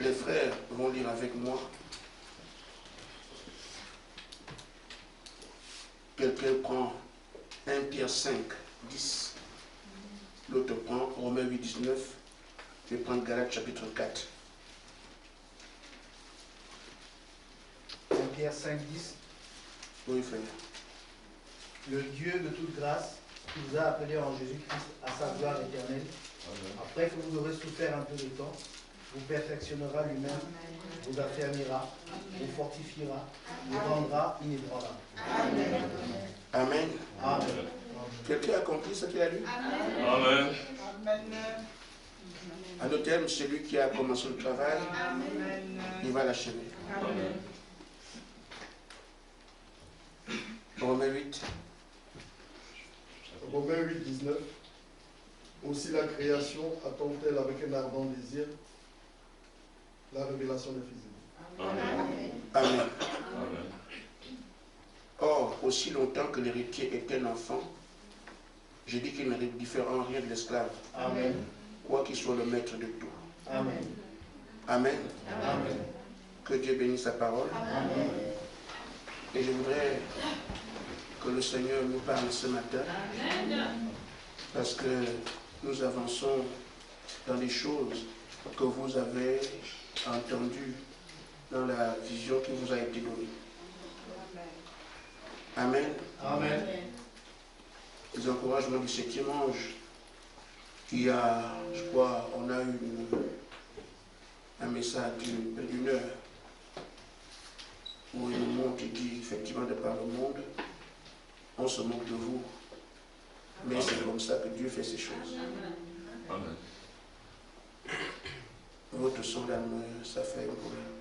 Les frères vont lire avec moi. Quelqu'un prend 1 Pierre 5, 10. L'autre prend Romains 8, 19. Je vais prendre Galates chapitre 4. 1 Pierre 5, 10. Oui, frère. Le Dieu de toute grâce, qui vous a appelé en Jésus-Christ à sa gloire éternelle, après que vous aurez souffert un peu de temps, vous perfectionnera lui-même, vous affermira, vous fortifiera, vous rendra inébranlable. Amen. Amen. Amen. Quelqu'un a compris ce qu'il a lu? Amen. À nos termes, celui qui a commencé le travail, il va l'achever. Romains 8. Romains 8, 19. Aussi la création attend-elle avec un ardent désir la révélation des fils de Dieu. Amen. Or, aussi longtemps que l'héritier est un enfant, je dis qu'il ne diffère en rien de l'esclave. Amen. Quoi qu'il soit le maître de tout. Amen. Amen. Amen. Que Dieu bénisse sa parole. Amen. Et je voudrais que le Seigneur nous parle ce matin. Parce que nous avançons dans les choses que vous avez entendues dans la vision qui vous a été donnée. Amen. Amen. Les encouragements du 7e ange, qui a, je crois, on a eu un message d'une heure où il nous montre et dit effectivement de par le monde, on se moque de vous. Mais c'est comme ça que Dieu fait ces choses. Amen. Votre son d'âme, ça fait un problème.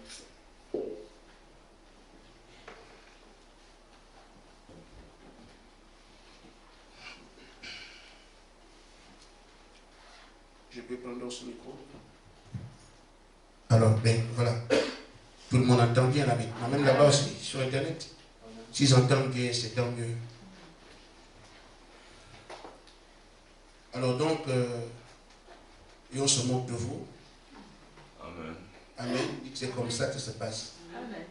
Je peux prendre ce micro. Alors, ben voilà. Tout le monde entend bien là maintenant, même là-bas aussi, sur Internet. S'ils entendent bien, c'est tant mieux. Alors donc, et on se moque de vous. Amen. Amen. C'est comme ça que ça se passe. Amen.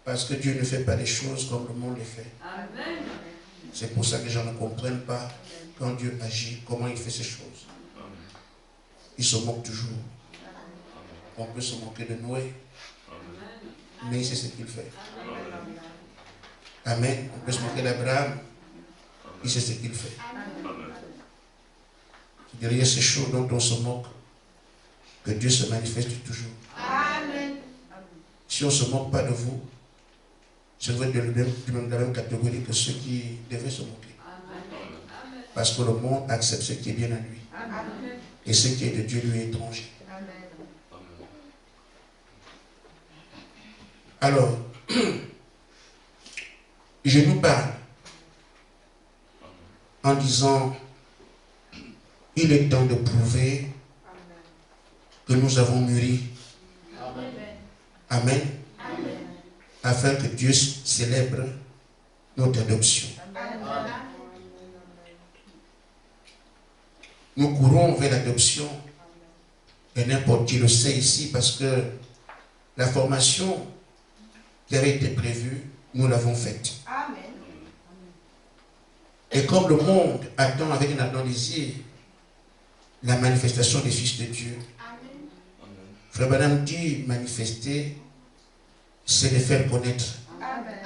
Parce que Dieu ne fait pas les choses comme le monde les fait. Amen. C'est pour ça que les gens ne comprennent pas quand Dieu agit, comment il fait ces choses. Il se moque toujours. On peut se moquer de Noé, mais il sait ce qu'il fait. Amen. On peut se moquer d'Abraham, il sait ce qu'il fait. Derrière ces choses dont on se moque, que Dieu se manifeste toujours. Amen. Si on ne se moque pas de vous, je vais de la même catégorie que ceux qui devaient se moquer. Parce que le monde accepte ce qui est bien à lui. Et ce qui est de Dieu lui est étranger. Alors, je nous parle en disant, il est temps de prouver que nous avons mûri. Amen. Afin que Dieu célèbre notre adoption. Nous courons vers l'adoption et n'importe qui le sait ici parce que la formation qui avait été prévue, nous l'avons faite. Amen. Et comme le monde attend avec un ardent désir la manifestation des fils de Dieu, Frère Branham dit manifester, c'est les faire connaître. Amen.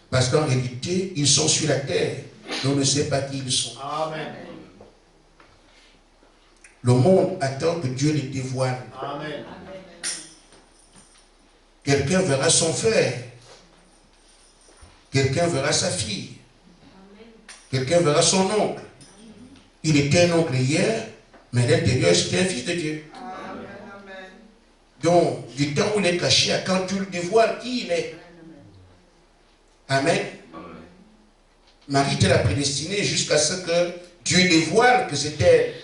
Parce qu'en réalité, ils sont sur la terre, mais on ne sait pas qui ils sont. Amen. Le monde attend que Dieu les dévoile. Amen. Quelqu'un verra son frère. Quelqu'un verra sa fille. Quelqu'un verra son oncle. Il était un oncle hier, mais à l'intérieur, c'était un fils de Dieu. Donc, du temps où il est caché à quand tu le dévoiles, qui il est. Amen. Marie était la prédestinée jusqu'à ce que Dieu dévoile que c'est elle.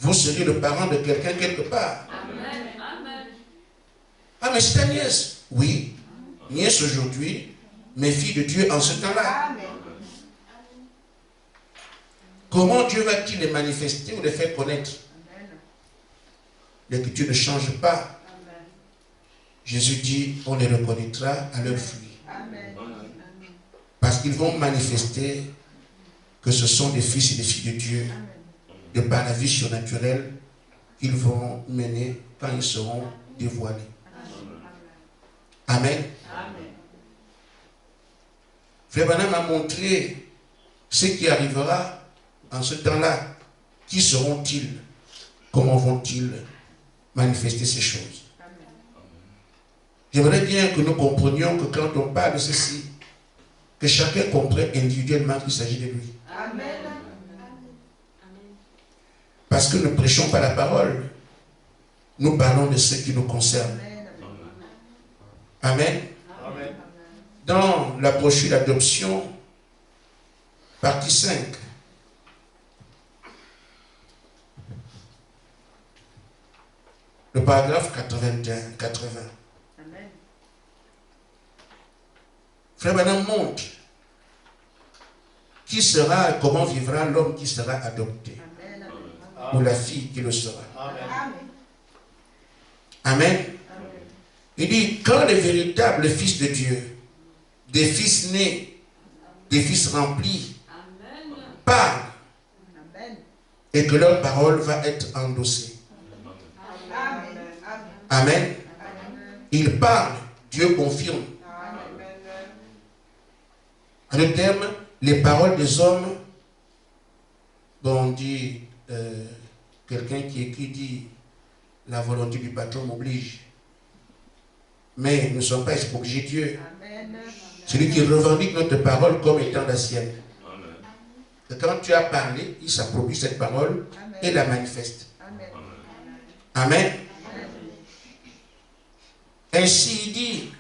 Vous serez le parent de quelqu'un quelque part. Ah, mais c'est ta nièce. Oui, nièce aujourd'hui, mais fille de Dieu en ce temps-là. Que comment Dieu va-t-il les manifester ou les faire connaître? L'Écriture ne change pas. Jésus dit, on les reconnaîtra à leurs fruits. Parce qu'ils vont manifester que ce sont des fils et des filles de Dieu, de par la vie surnaturelle qu'ils vont mener quand ils seront dévoilés. Amen. Frère Branham a montré ce qui arrivera en ce temps-là. Qui seront-ils? Comment vont-ils manifester ces choses? J'aimerais bien que nous comprenions que quand on parle de ceci, que chacun comprenne individuellement qu'il s'agit de lui. Amen. Parce que nous ne prêchons pas la parole, nous parlons de ce qui nous concerne. Amen. Amen. Dans la brochure d'adoption, partie 5, le paragraphe 80. Frère Branham montre qui sera et comment vivra l'homme qui sera adopté. Ou la fille qui le sera. Amen. Il dit, quand les véritables fils de Dieu, des fils nés, des fils remplis, parlent, et que leur parole va être endossée. Amen. Ils parlent, Dieu confirme. En d'autres termes, les paroles des hommes, bon, on dit, quelqu'un qui écrit dit, la volonté du patron m'oblige. Mais nous ne sommes pas obligés de Dieu. Celui qui revendique notre parole comme étant la sienne. Et quand tu as parlé, il s'approprie cette parole et la manifeste. Amen. Ainsi il dit,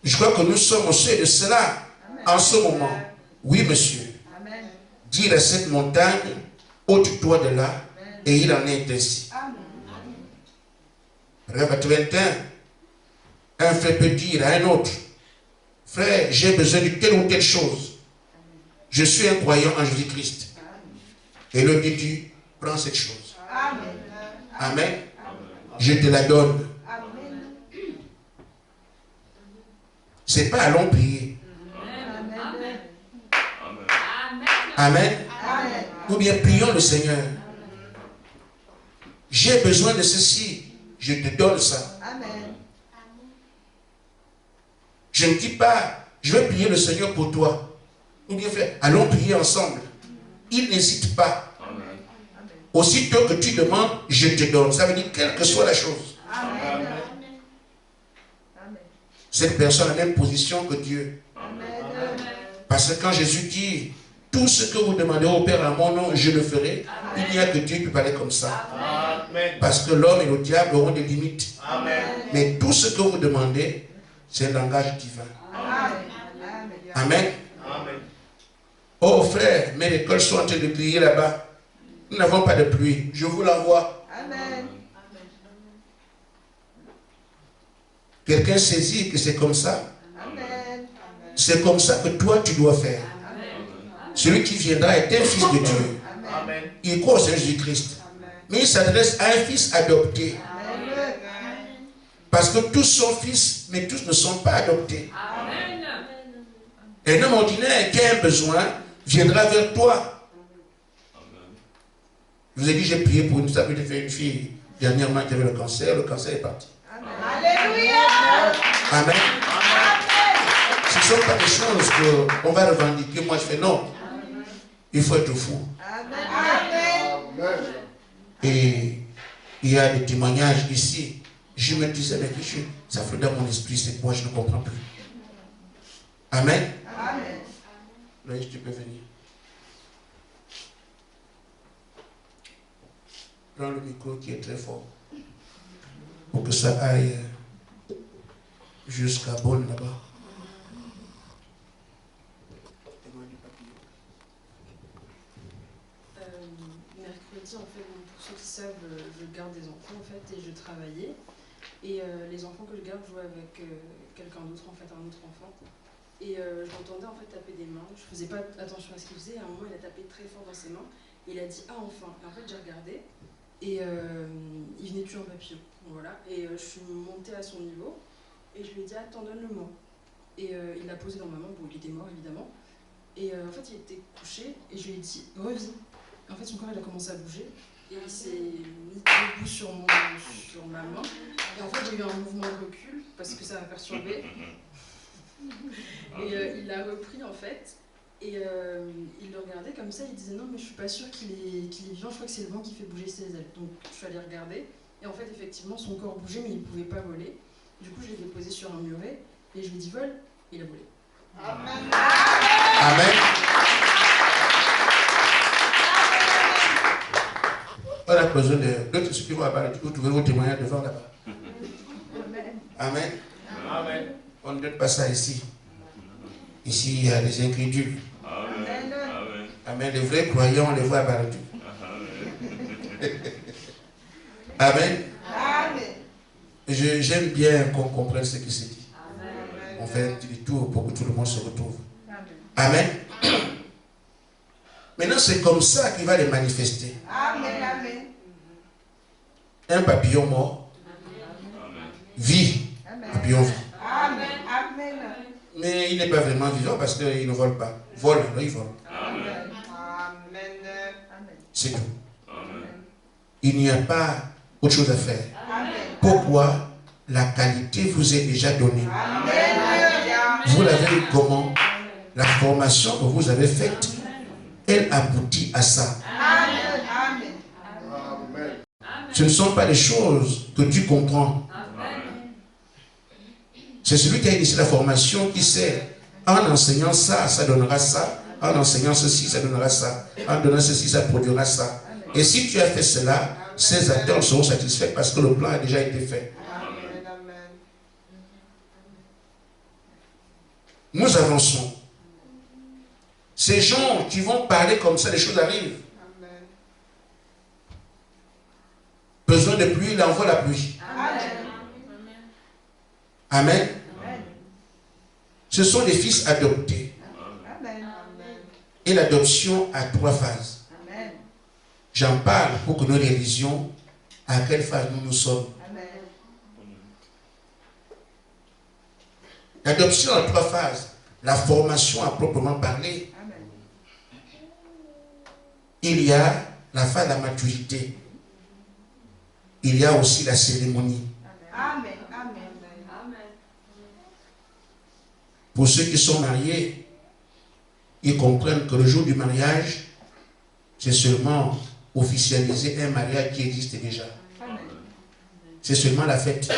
je crois que nous sommes au seuil de cela en ce moment. Oui, monsieur. Dire à cette montagne, ôte-toi de là, et il en est ainsi. Paragraphe 81. Un frère peut dire à un autre, frère, j'ai besoin de telle ou telle chose. Je suis un croyant en Jésus-Christ. Et l'autre dit, prends cette chose. Amen. Je te la donne. C'est pas allons prier. Amen. Ou bien prions le Seigneur. J'ai besoin de ceci. Je te donne ça. Je ne dis pas, je vais prier le Seigneur pour toi. Ou bien frère, allons prier ensemble. Il n'hésite pas. Aussitôt que tu demandes, je te donne. Ça veut dire quelle que soit la chose. Cette personne a la même position que Dieu. Parce que quand Jésus dit, tout ce que vous demandez au Père en mon nom, je le ferai. Il n'y a que Dieu qui peut parler comme ça. Parce que l'homme et le diable auront des limites. Mais tout ce que vous demandez, c'est le langage divin. Amen. Oh frère, mes écoles sont en train de prier là-bas. Nous n'avons pas de pluie. Je vous l'envoie. Quelqu'un saisit que c'est comme ça. C'est comme ça que toi tu dois faire. Celui qui viendra est un fils de Dieu. Il croit au Seigneur Jésus-Christ. Mais il s'adresse à un fils adopté. Parce que tous sont fils, mais tous ne sont pas adoptés. Un homme ordinaire qui a un besoin viendra vers toi. Je vous ai dit, j'ai prié pour une fille dernièrement qui avait le cancer est parti. Alléluia. Amen. Ce ne sont pas des choses qu'on va revendiquer. Moi, je fais non. Il faut être fou. Amen. Et il y a des témoignages ici. Je me disais, mais ça flotte dans mon esprit, c'est quoi, je ne comprends plus. Amen. Amen. Loïc, tu peux venir. Prends le micro qui est très fort. Pour que ça aille jusqu'à Bonne là-bas. Mercredi, en fait, pour ceux qui savent, je garde des enfants en fait et je travaillais. Et les enfants que je garde jouaient avec quelqu'un d'autre, en fait, un autre enfant. Et je l'entendais en fait taper des mains. Je faisais pas attention à ce qu'il faisait. À un moment, il a tapé très fort dans ses mains. Et il a dit ah enfin. Et en fait, j'ai regardé et il venait tuer un papillon. Voilà. Et je suis montée à son niveau et je lui ai dit attends, donne-le-moi. Et il l'a posé dans ma main. Bon, il était mort évidemment. Et en fait, il était couché et je lui ai dit reviens. En fait, son corps il a commencé à bouger et il s'est mis debout sur ma main. Et en fait, j'ai eu un mouvement de recul parce que ça m'a perturbé. Et il l'a repris en fait. Et il le regardait comme ça. Il disait non, mais je suis pas sûre qu'il est vivant. Je crois que c'est le vent qui fait bouger ses ailes. Donc, je suis allée regarder. Et en fait, effectivement, son corps bougeait, mais il ne pouvait pas voler. Du coup, je l'ai déposé sur un muret et je lui ai dit vole. Et il a volé. Amen. Amen. On a besoin d'autres ceux qui vont apparaître. Vous trouvez vos témoignages devant là-bas. Amen. Amen. On ne donne pas ça ici. Ici, il y a les incrédules. Amen. Amen. Amen. Les vrais croyants, on les voit apparaître. Amen. Amen. J'aime bien qu'on comprenne ce qui se dit. Amen. On fait un petit détour pour que tout le monde se retrouve. Amen. Maintenant, c'est comme ça qu'il va les manifester. Amen. Amen. Un papillon mort vit. Papillon vit. Amen. Amen. Mais il n'est pas vraiment vivant parce qu'il ne vole pas. Vole, alors il vole. Amen. Amen. C'est tout. Amen. Il n'y a pas autre chose à faire. Amen. Pourquoi la qualité vous est déjà donnée? Amen. Vous l'avez eu comment? La formation que vous avez faite, elle aboutit à ça. Amen. Amen. Amen. Ce ne sont pas les choses que tu comprends. C'est celui qui a initié la formation qui sait, en enseignant ça, ça donnera ça. En enseignant ceci, ça donnera ça. En donnant ceci, ça produira ça. Et si tu as fait cela, ces acteurs seront satisfaits parce que le plan a déjà été fait. Amen. Amen. Nous avançons. Ces gens qui vont parler comme ça, les choses arrivent. Amen. Besoin de pluie, il envoie la pluie. Amen. Amen. Ce sont des fils adoptés. Amen. Et l'adoption a 3 phases. Amen. J'en parle pour que nous réalisions à quelle phase nous sommes. Amen. L'adoption a 3 phases. La formation à proprement parler. Amen. Il y a la phase de la maturité. Il y a aussi la cérémonie. Amen. Amen. Pour ceux qui sont mariés, ils comprennent que le jour du mariage, c'est seulement officialiser un mariage qui existe déjà. C'est seulement la fête.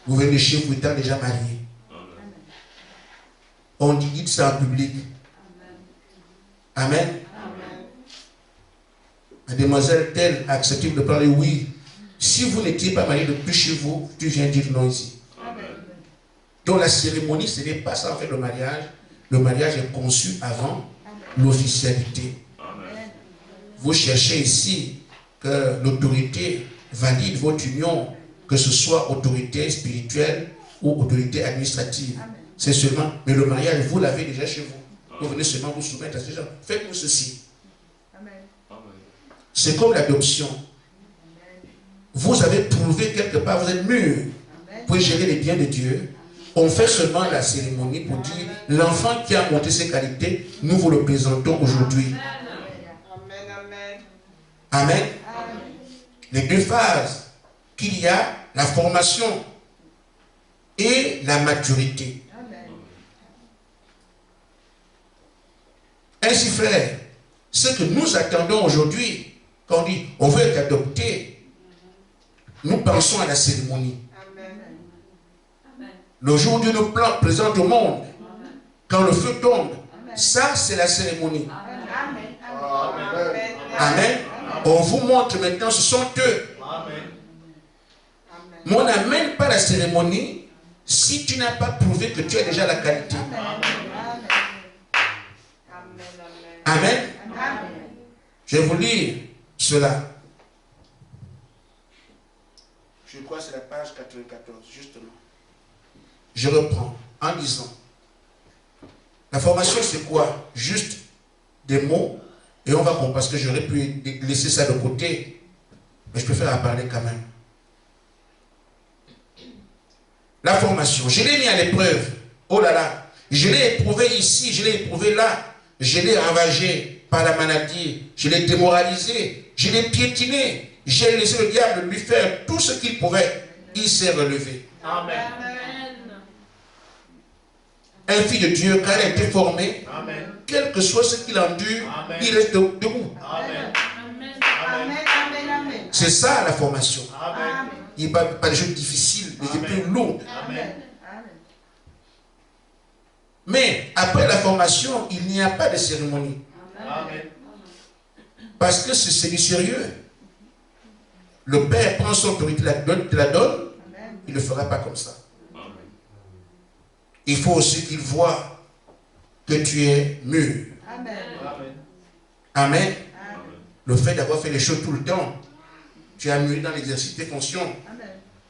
Vous venez chez vous étant déjà marié. On dit dites ça en public. Amen. Mademoiselle telle accepte de parler oui. Si vous n'étiez pas marié depuis chez vous, tu viens dire non ici. Donc la cérémonie, ce n'est pas ça en fait le mariage. Le mariage est conçu avant l'officialité. Vous cherchez ici que l'autorité valide votre union, que ce soit autorité spirituelle ou autorité administrative. C'est seulement, mais le mariage, vous l'avez déjà chez vous. Vous venez seulement vous soumettre à ces gens. Faites-nous ceci. C'est comme l'adoption. Vous avez prouvé quelque part, vous êtes mûr pour gérer les biens de Dieu. On fait seulement la cérémonie pour dire l'enfant qui a monté ses qualités, nous vous le présentons aujourd'hui. Amen. Les 2 phases qu'il y a, la formation et la maturité. Ainsi, frère, ce que nous attendons aujourd'hui, quand on dit on veut être adopté, nous pensons à la cérémonie. Le jour où Dieu nous présente au monde, quand le feu tombe, ça c'est la cérémonie. Amen. On vous montre maintenant, ce sont eux. Mais on n'amène pas la cérémonie si tu n'as pas prouvé que tu as déjà la qualité. Amen. Je vais vous lire cela. Je crois que c'est la page 94, justement. Je reprends. en disant, la formation c'est quoi? Juste des mots et on va comprendre, parce que j'aurais pu laisser ça de côté, mais je préfère en parler quand même. La formation, je l'ai mis à l'épreuve. Oh là là, je l'ai éprouvé ici, je l'ai éprouvé là, je l'ai ravagé par la maladie, je l'ai démoralisé, je l'ai piétiné, j'ai laissé le diable lui faire tout ce qu'il pouvait. Il s'est relevé. Amen. Un fils de Dieu, quand il a été formé, Amen. quel que soit ce qu'il endure, Amen. il reste debout. Amen. Amen. C'est ça la formation. Amen. Il n'y a pas de choses difficiles, des épreuves lourdes. Amen. Mais après la formation, il n'y a pas de cérémonie. Amen. Parce que c'est du sérieux. Le Père prend son autorité, te la donne, il ne le fera pas comme ça. Il faut aussi qu'il voit que tu es mûr. Amen. Amen. Le fait d'avoir fait les choses tout le temps, tu as mûri dans l'exercice des fonctions.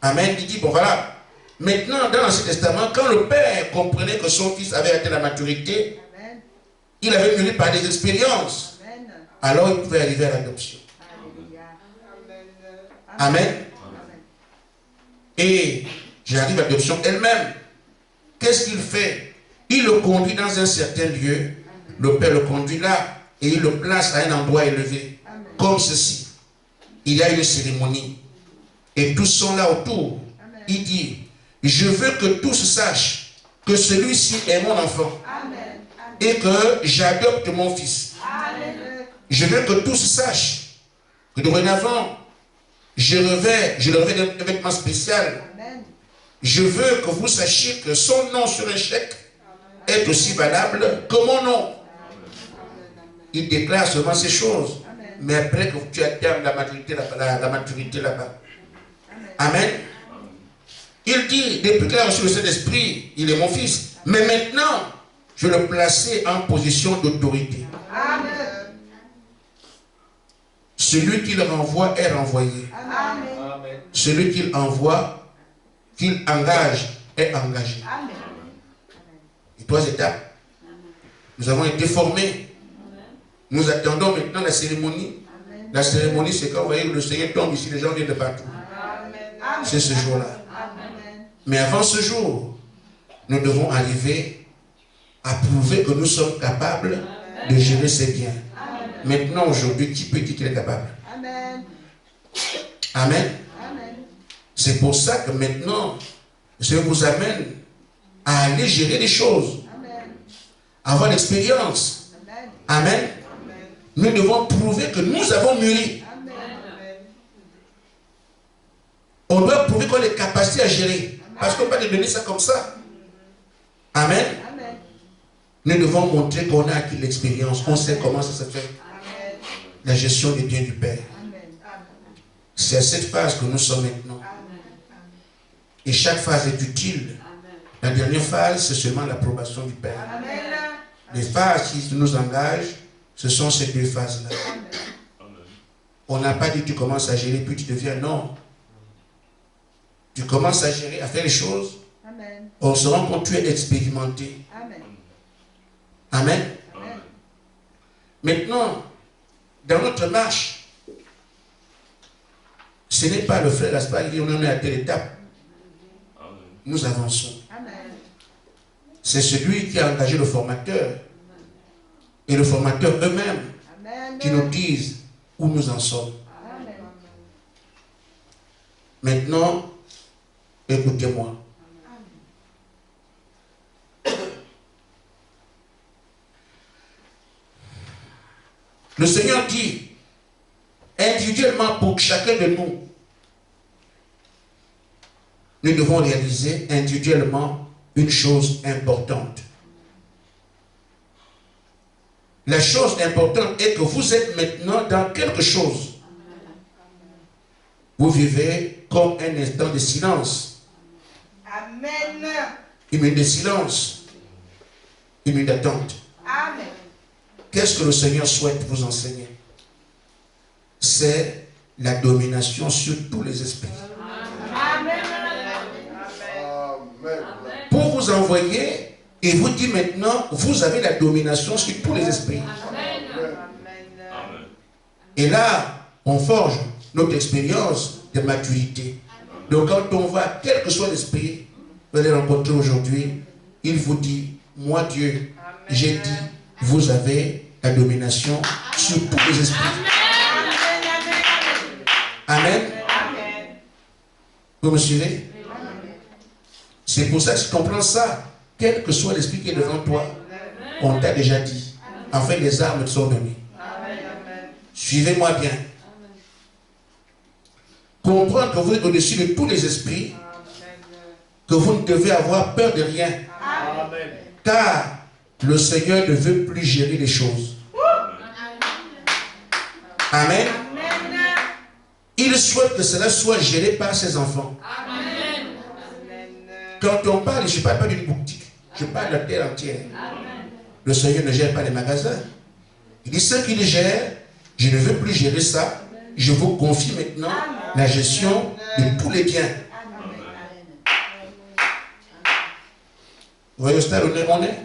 Amen. Il dit, bon voilà. Maintenant, dans l'Ancien Testament, quand le Père comprenait que son fils avait atteint la maturité, il avait mûri par des expériences. Alors il pouvait arriver à l'adoption. Amen. Et j'arrive à l'adoption elle-même. Qu'est-ce qu'il fait? Il le conduit dans un certain lieu. Le Père le conduit là et il le place à un endroit élevé. Comme ceci. Il y a une cérémonie. Et tous sont là autour. Il dit, je veux que tous sachent que celui-ci est mon enfant. Et que j'adopte mon fils. Je veux que tous sachent que dorénavant, je le revêt d'un vêtement spécial. Je veux que vous sachiez que son nom sur un chèque est aussi valable que mon nom. Il déclare seulement ces choses. Mais après que tu atteins la maturité là-bas. Amen. Il dit, depuis qu'il a reçu le Saint-Esprit, il est mon fils. Mais maintenant, je le plaçais en position d'autorité. Celui qu'il renvoie est renvoyé. Amen. Celui qu'il envoie, qu'il engage, est engagé. Et 3 étapes. Nous avons été formés. Nous attendons maintenant la cérémonie. La cérémonie, c'est quand vous voyez le Seigneur tombe ici, les gens viennent de partout. C'est ce jour-là. Mais avant ce jour, nous devons arriver à prouver que nous sommes capables de gérer ces biens. Maintenant, aujourd'hui, qui peut dire qu'il est capable? Amen. C'est pour ça que maintenant, je vous amène à aller gérer les choses. Avoir l'expérience. Amen. Nous devons prouver que nous avons mûri. On doit prouver qu'on a les capacités à gérer. Parce qu'on ne peut pas te donner ça comme ça. Amen. Nous devons montrer qu'on a acquis l'expérience. On sait comment ça se fait. La gestion des biens du Père. C'est à cette phase que nous sommes maintenant. Et chaque phase est utile. La dernière phase, c'est seulement l'approbation du Père. Les phases qui nous engagent, ce sont ces 2 phases-là. On n'a pas dit tu commences à gérer puis tu deviens non. Tu commences à gérer, à faire les choses. On se rend compte que tu es expérimenté. Amen. Maintenant, dans notre marche, ce n'est pas le frère Gaspard qui on est à telle étape. Nous avançons. C'est celui qui a engagé le formateur et le formateur eux-mêmes qui nous disent où nous en sommes. Maintenant, écoutez-moi. Le Seigneur dit, individuellement pour chacun de nous, nous devons réaliser individuellement une chose importante. La chose importante est que vous êtes maintenant dans quelque chose. Vous vivez comme un instant de silence. Amen. Une minute de silence. Une minute d'attente. Amen. Qu'est-ce que le Seigneur souhaite vous enseigner? C'est la domination sur tous les esprits. Amen. Amen. pour vous envoyer et vous dire maintenant, vous avez la domination sur tous les esprits. Et là, on forge notre expérience de maturité. Donc quand on va, quel que soit l'esprit, vous allez rencontrer aujourd'hui, il vous dit, moi Dieu, j'ai dit, vous avez la domination sur tous les esprits. Amen. Vous me suivez? C'est pour ça que tu comprends ça. Quel que soit l'esprit qui est devant toi, on t'a déjà dit. En fait, les armes te sont données. Suivez-moi bien. Comprendre que vous êtes au-dessus de tous les esprits, que vous ne devez avoir peur de rien. Car le Seigneur ne veut plus gérer les choses. Amen. Il souhaite que cela soit géré par ses enfants. Quand on parle, je ne parle pas d'une boutique, je parle de la terre entière. Le Seigneur ne gère pas les magasins. Il dit, ce qu'il gère, je ne veux plus gérer ça. Je vous confie maintenant la gestion de tous les biens. Vous voyez au stade où on est?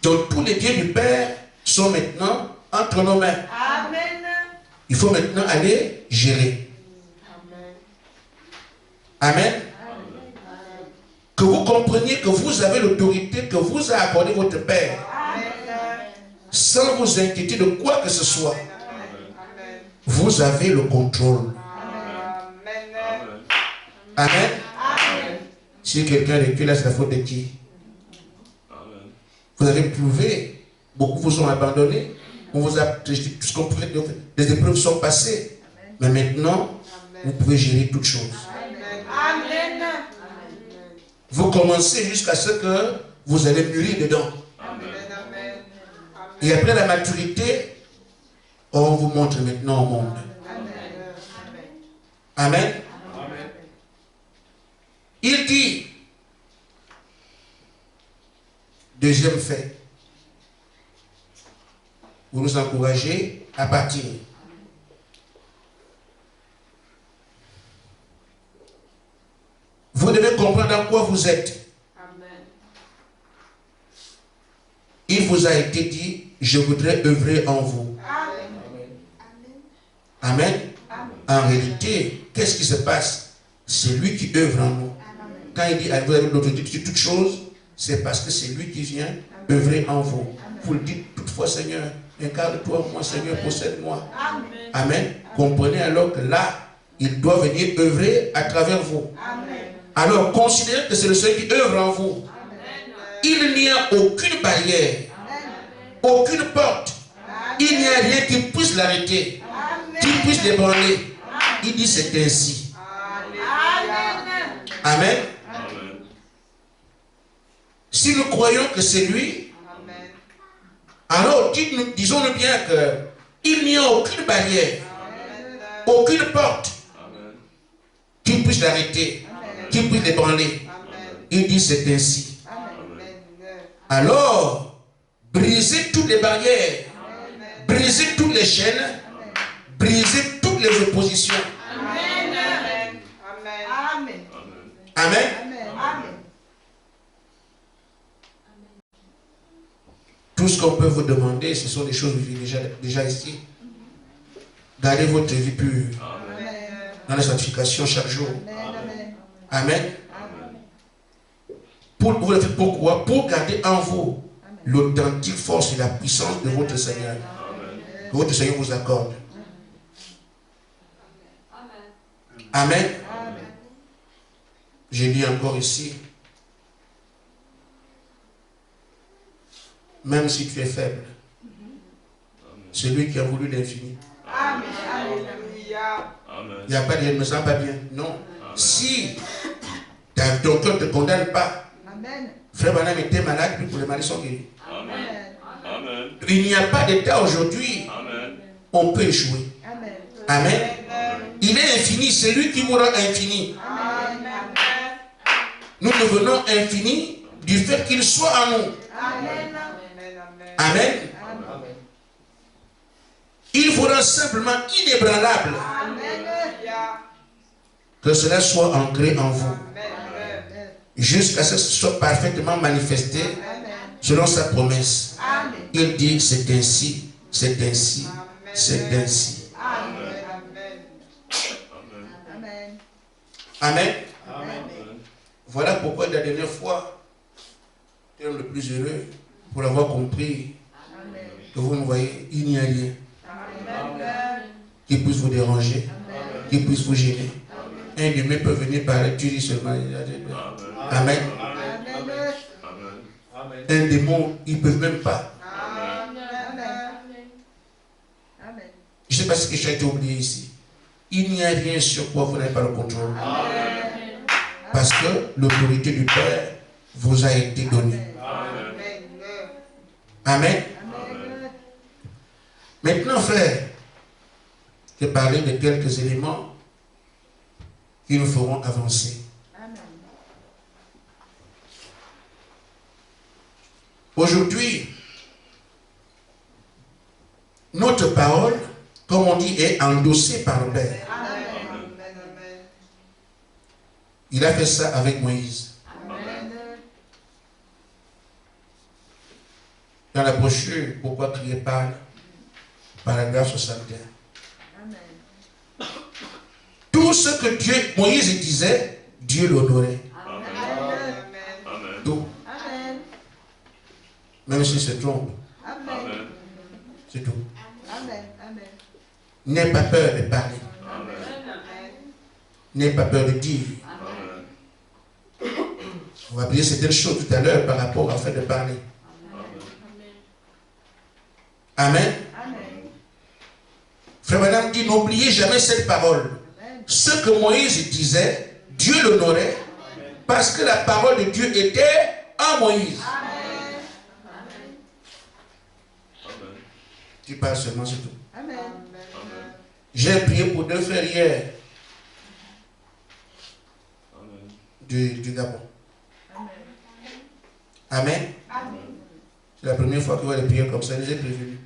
Donc tous les biens du Père sont maintenant entre nos mains. Il faut maintenant aller gérer. Amen. Que vous compreniez que vous avez l'autorité que vous a accordé votre Père. Sans vous inquiéter de quoi que ce soit. Vous avez le contrôle. Amen. Si quelqu'un recule, là, c'est la faute de qui? Vous avez prouvé. Beaucoup vous ont abandonné. On vous a tout ce qu'on pouvait. Les épreuves sont passées. Mais maintenant, vous pouvez gérer toutes choses. Vous commencez jusqu'à ce que vous allez mûrir dedans. Et après la maturité, on vous montre maintenant au monde. Amen. Il dit, deuxième fait, vous nous encouragez à partir. Vous devez comprendre dans quoi vous êtes. Il vous a été dit, je voudrais œuvrer en vous. Amen. En réalité, qu'est-ce qui se passe? C'est lui qui œuvre en nous. Quand il dit, vous avez l'autorité sur toutes choses, c'est parce que c'est lui qui vient œuvrer en vous. Vous le dites toutefois, Seigneur, incarne-toi, moi, Seigneur, possède-moi. Amen. Comprenez alors que là, il doit venir œuvrer à travers vous. Alors, considérez que c'est le Seigneur qui œuvre en vous. Il n'y a aucune barrière, aucune porte. Il n'y a rien qui puisse l'arrêter, qui puisse l'ébranler. Il dit c'est ainsi. Amen. Si nous croyons que c'est lui, alors disons-nous bien qu'il n'y a aucune barrière, aucune porte qui puisse l'arrêter, qui puisse l'ébranler. Il dit c'est ainsi. Alors, brisez toutes les barrières, brisez toutes les chaînes, brisez toutes les oppositions. Amen. Tout ce qu'on peut vous demander, ce sont des choses que vous vivez déjà ici. Gardez votre vie pure dans la sanctification chaque jour. Amen. Vous le faites pourquoi? Pour garder en vous l'authentique force et la puissance de votre Seigneur. Que votre Seigneur vous accorde. Amen. J'ai dit encore ici, même si tu es faible, c'est lui qui a voulu l'infini. Il n'y a pas de je ne me sens pas bien. Non. Si ton cœur ne te condamne pas, Frère Branham était malade, puis pour les malades sont guéris. Il n'y a pas d'état aujourd'hui. On peut échouer. Amen. Il est infini, c'est lui qui vous rend infini. Nous devenons infinis du fait qu'il soit en nous. Amen. Il vous rend simplement inébranlable. Que cela soit ancré en vous. jusqu'à ce que ce soit parfaitement manifesté selon sa promesse. Il dit, c'est ainsi, c'est ainsi, c'est ainsi. Amen. Voilà pourquoi la dernière fois, tu es le plus heureux pour avoir compris que vous me voyez, il n'y a rien qui puisse vous déranger, qui puisse vous gêner. Un humain peut venir parler, tu dis seulement. Amen. Un démon, ils ne peuvent même pas. Je ne sais pas ce que j'ai été oublié ici. Il n'y a rien sur quoi vous n'avez pas le contrôle. Parce que l'autorité du Père vous a été donnée. Amen. Maintenant, frère, je vais parler de quelques éléments qui nous feront avancer. Aujourd'hui, notre parole, comme on dit, est endossée par le Père. Il a fait ça avec Moïse. Dans la brochure, pourquoi crier parle, paragraphe 61. Tout ce que Moïse disait, Dieu l'honorait. Tout. Même s'il se trompe. C'est tout. N'aie pas peur de parler. N'aie pas peur de dire. On va oublier certaines choses tout à l'heure par rapport au fait de parler. Amen. Frère Madame dit, n'oubliez jamais cette parole. Ce que Moïse disait, Dieu l'honorait parce que la parole de Dieu était en Moïse. Tu parles seulement, c'est tout. J'ai prié pour 2 frères hier du Gabon. Amen. C'est la première fois que je vois des prières comme ça, je les ai prévenus.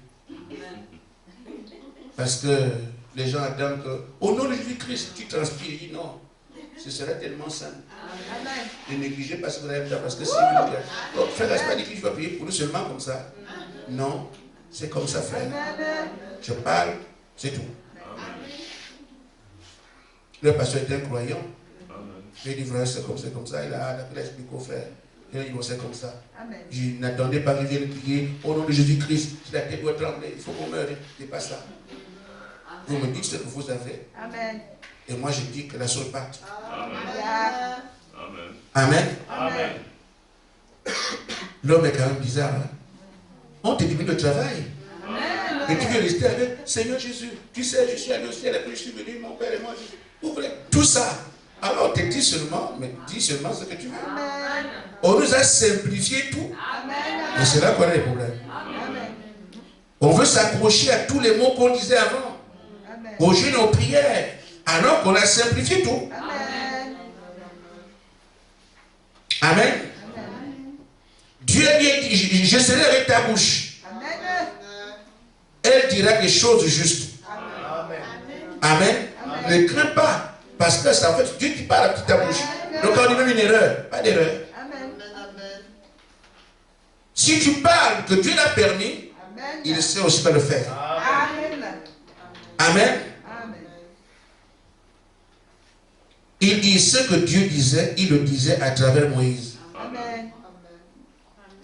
Parce que les gens attendent que, au nom de Jésus-Christ, tu transpires. Je dis non, ce serait tellement simple. Ne négligez pas ce que vous avez fait, parce que si vous dites, oh, frère, n'est-ce pas dit que je vais prier pour nous seulement comme ça? Non, c'est comme ça, frère. Je parle, c'est tout. Le pasteur est un croyant. Il dit, frère, c'est comme ça. Il a expliqué au frère. Il dit, c'est comme ça. Je n'attendais pas qu'il vienne prier au nom de Jésus-Christ. Si la tête doit trembler, il faut qu'on meure. C'est pas ça. Vous me dites ce que vous avez. Amen. Et moi, je dis que la seule part. Amen. Amen. Amen. L'homme est quand même bizarre. Hein? On te diminue le travail. Et tu veux rester avec Seigneur Jésus. Tu sais, je suis allé au ciel et puis je suis venu, mon Père et moi. Ouvrez tout ça. Alors, on te dit seulement, mais dis seulement ce que tu veux. Amen. On nous a simplifié tout. Amen. Et c'est là qu'on a des problèmes. On veut s'accrocher à tous les mots qu'on disait avant. Amen. Aux jeûnes, aux prières. Alors qu'on a simplifié tout. Amen. Amen. Dieu lui a dit, je serai avec ta bouche. Amen. Elle dira des choses justes. Amen. Ne crains pas. Parce que c'est en fait Dieu qui parle à ta bouche. Donc on dit même une erreur. Pas d'erreur. Amen. Si tu parles que Dieu l'a permis, Amen. il sait aussi pas le faire. Amen. Amen. Amen. Il dit ce que Dieu disait, il le disait à travers Moïse. Amen.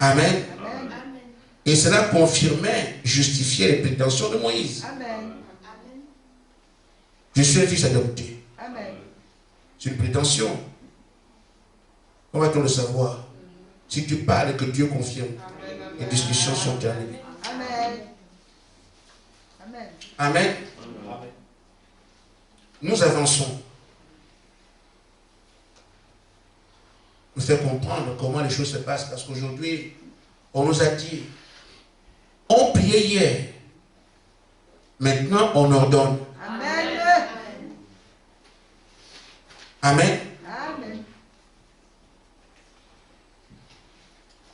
Amen. Amen. Et cela confirmait, justifiait les prétentions de Moïse. Amen. Je suis un fils adopté. Amen. C'est une prétention. Comment va-t-on le savoir? Si tu parles et que Dieu confirme, les discussions sont terminées. Amen. Amen. Amen. Nous avançons. Nous faire comprendre comment les choses se passent. Parce qu'aujourd'hui, on nous a dit, on priait hier. Maintenant, on ordonne. Amen. Amen. Amen.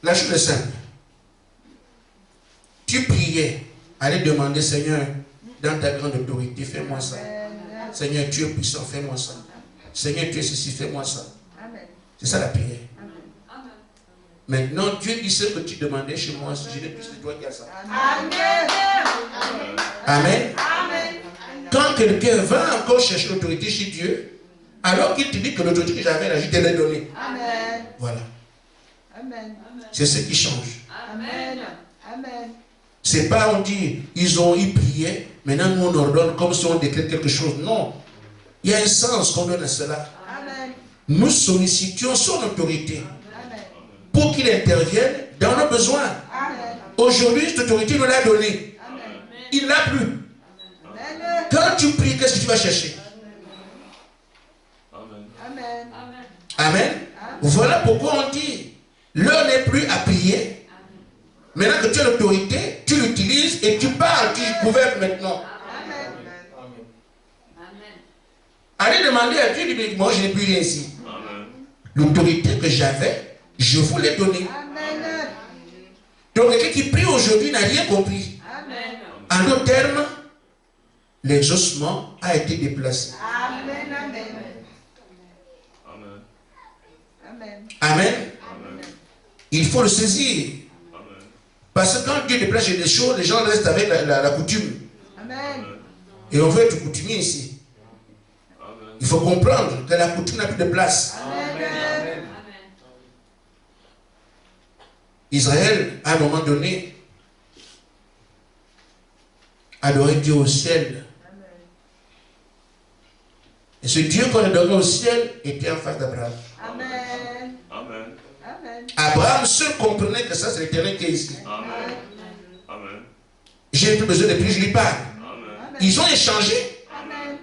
La chose est simple. Tu priais, allez demander, Seigneur, dans ta grande autorité, fais-moi ça. Amen. Seigneur, tu es puissant, fais-moi ça. Seigneur, tu es ceci, fais-moi ça. Amen. C'est ça la prière. Amen. Maintenant, Dieu dit ce que tu demandais chez moi, si je n'ai plus, c'est toi qui as ça. Amen. Amen. Amen. Quand quelqu'un va encore chercher l'autorité chez Dieu, alors qu'il te dit que l'autorité que j'avais là, je te l'ai donnée. Amen. Voilà. Amen. C'est ce qui change. Amen. Amen. C'est pas on dit, ils priaient, maintenant nous on ordonne comme si on décrète quelque chose. Non. Il y a un sens qu'on donne à cela. Amen. Nous sollicitions son autorité Amen. pour qu'il intervienne dans nos besoins. Amen. Aujourd'hui, cette autorité nous l'a donnée. Amen. Il l'a plus. Amen. Quand tu pries, qu'est-ce que tu vas chercher? Amen. Amen. Voilà pourquoi on dit, l'heure n'est plus à prier. Maintenant que tu as l'autorité, tu l'utilises et tu parles, tu gouvernes maintenant. Amen. Allez demander à Dieu, dis, moi je n'ai plus rien ici. L'autorité que j'avais, je vous l'ai donnée. Amen. Donc quelqu'un qui prie aujourd'hui n'a rien compris. Amen. En d'autres termes, l'exaucement a été déplacé. Amen. Amen. Amen. Amen. Il faut le saisir. Parce que quand Dieu déplace des choses, les gens restent avec la coutume. Amen. Et on veut être coutumier ici. Il faut comprendre que la coutume n'a plus de place. Amen. Israël, à un moment donné, adorait Dieu au ciel. Et ce Dieu qu'on adorait au ciel était en face d'Abraham. Amen. Amen. Abraham seul comprenait que ça c'est l'éternel qui est ici. Amen. J'ai plus besoin de plus, je lui parle. Amen. Ils ont échangé. Amen.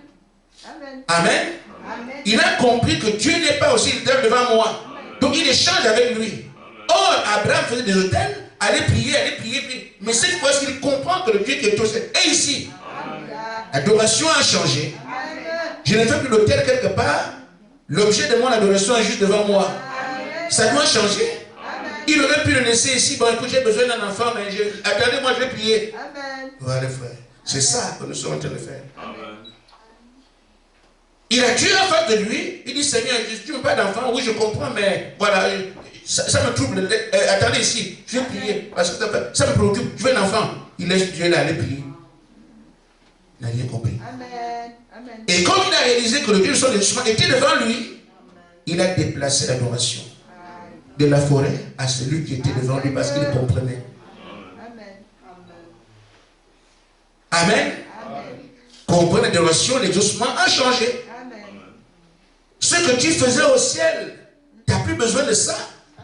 Amen. Amen. Amen. Il a compris que Dieu n'est pas aussi l'éternel devant moi. Donc il échange avec lui. Or, Abraham faisait des autels, allait prier, prier. Mais cette fois-ci, il comprend que le Dieu qui est au ciel est ici. L'adoration a changé. Je ne fais plus l'autel quelque part. L'objet de mon adoration est juste devant moi. Ça doit changer. Il aurait pu le laisser ici. Bon, écoute, j'ai besoin d'un enfant, mais attendez-moi, je vais prier. Amen. Voilà, frère. C'est ça que nous sommes en train de faire. Amen. Il a Dieu en face de lui. Il dit, Seigneur, tu ne veux pas d'enfant? Oui, je comprends, mais voilà, ça me trouble. Attendez ici, je vais prier. Parce que ça me préoccupe. Je veux un enfant. Il laisse Dieu là aller prier. Il n'a rien compris. Amen. Amen. Et comme il a réalisé que le Dieu de son exaucement était devant lui, il a déplacé l'adoration de la forêt à celui qui était devant lui parce qu'il comprenait. Amen. Amen. Amen. Comprendre l'adoration, l'exaucement a changé. Amen. Ce que tu faisais au ciel, tu n'as plus besoin de ça.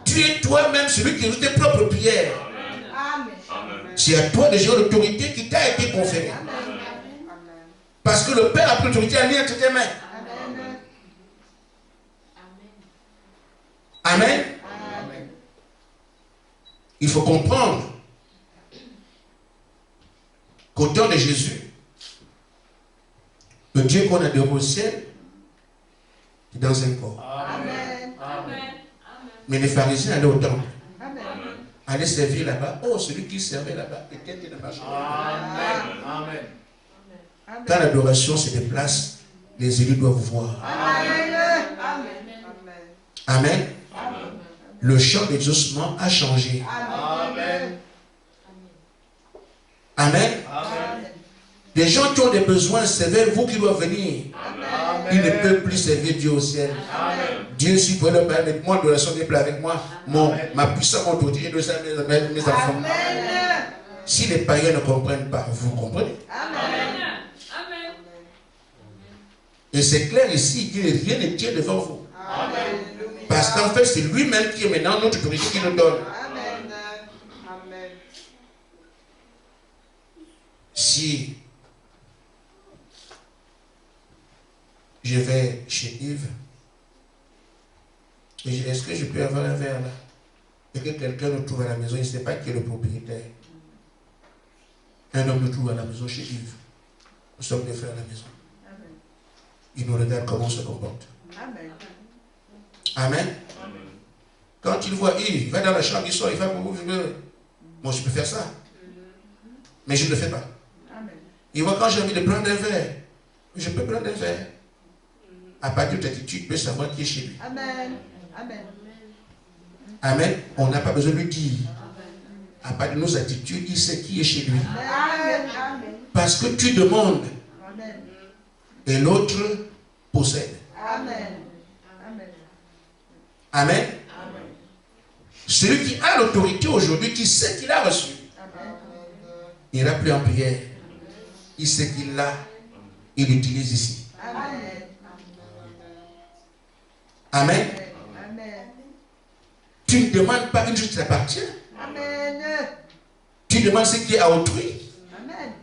Tu es toi-même celui qui résout tes propres prières. Amen. Amen. C'est à toi de gérer l'autorité qui t'a été conférée. Parce que le Père a pris l'autorité à lui entre tes mains. Amen. Amen. Amen. Il faut comprendre qu'au temps de Jésus, le Dieu qu'on adore au ciel est dans un corps. Amen. Mais les pharisiens allaient au temple, Amen. allaient servir là-bas. Oh, celui qui servait là-bas était une marche. Amen. Quand l'adoration se déplace, les élus doivent voir. Amen. Amen. Le champ d'exaucement a changé. Amen. Amen. Amen. Les gens qui ont des besoins, c'est vers vous qui doivent venir. Ils ne peuvent plus servir Dieu au ciel. Amen. Dieu, si vous pouvez leur permettre, moi, l'adoration n'est plus avec moi. Ma puissance, mon autorité, de ça, mes enfants. Amen. Si les païens ne comprennent pas, vous comprenez. Amen. Et c'est clair ici que rien ne tient devant vous. Amen. Parce qu'en fait, c'est lui-même qui est maintenant notre autorité qui nous donne. Amen. Amen. Si je vais chez Yves, et est-ce que je peux avoir un verre là? Et que quelqu'un nous trouve à la maison, il ne sait pas qui est le propriétaire. Un homme nous trouve à la maison chez Yves. Nous sommes des frères à la maison. Amen. Il nous regarde comment on se comporte. Amen. Amen. Quand il voit Yves, il va dans la chambre, il sort, il va pour vous. Moi, je peux faire ça. Mais je ne le fais pas. Amen. Il voit quand j'ai envie de prendre un verre, je peux prendre un verre. À partir de cette attitude, tu peux savoir qui est chez lui. Amen. Amen. Amen. On n'a pas besoin de lui dire. À part de nos attitudes, il sait qui est chez lui. Amen. Parce que tu demandes Amen. et l'autre possède. Amen. Amen. Celui qui a l'autorité aujourd'hui, qui sait qu'il a reçu, il n'ira plus en prière. Il sait qu'il l'a, il l'utilise ici. Amen. Amen. Amen. Tu ne demandes pas une chose qui t'appartient. Amen. Tu demandes ce qui est à autrui. Amen.